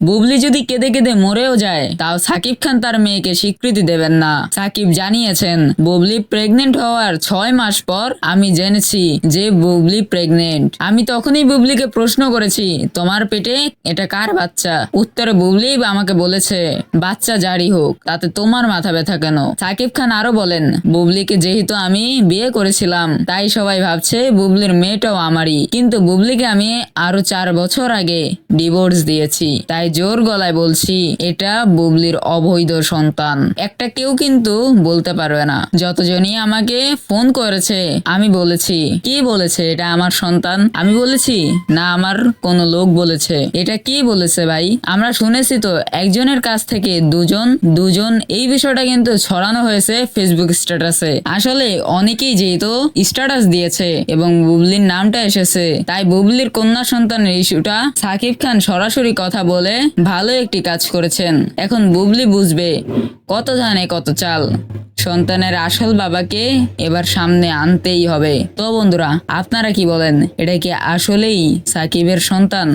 বুবলি যদি কেঁদে কেঁদে মরেও যায় তাও সাকিব খান তার মেয়েকে স্বীকৃতি দেবেন না। সাকিব জানিয়েছেন বুবলি প্রেগনেন্ট হওয়ার 6 মাস পর আমি জেনেছি যে বুবলি প্রেগনেন্ট। আমি তখনই বুবলিকে প্রশ্ন করেছি তোমার পেটে এটা কার বাচ্চা? উত্তরে বুবলি আমাকে বলেছে বাচ্চা জারি হোক, তাতে তোমার মাথা ব্যথা কেন? সাকিব খান আরো বলেন বুবলিকে যেহেতু আমি বিয়ে করেছিলাম তাই সবাই ভাবছে বুবলির মেয়েটাও আমারই, কিন্তু বুবলিকে আমি আরো 4 বছর আগে ডিভোর্স দিয়েছি, তাই জোর গলায় বলছি এটা বুবলির অবৈধ সন্তান। একটা কেউ কিন্তু বলতে পারবে না। যতজনই আমাকে ফোন করেছে আমি বলেছি কি বলেছে এটা আমার সন্তান? আমি বলেছি না আমার কোন লোক বলেছে। এটা কি বলেছে ভাই? আমরা শুনেছি তো একজনের কাছ থেকে দুজন এই বিষয়টা কিন্তু ছড়ানো হয়েছে ফেসবুক স্ট্যাটাসে। আসলে অনেকেই যেহেতু স্ট্যাটাস দিয়েছে এবং বুবলির নামটা এসেছে তাই বুবলির কন্যা সন্তানের ইস্যুটা সাকিব খান সরাসরি কথা বলে ভালো একটি কাজ করেছেন। এখন বুবলি বুঝবে কত ধানে কত চাল। সন্তানের আসল বাবাকে এবার সামনে আনতেই হবে। তো বন্ধুরা আপনারা কি বলেন, এটা কি আসলেই সাকিবের সন্তান?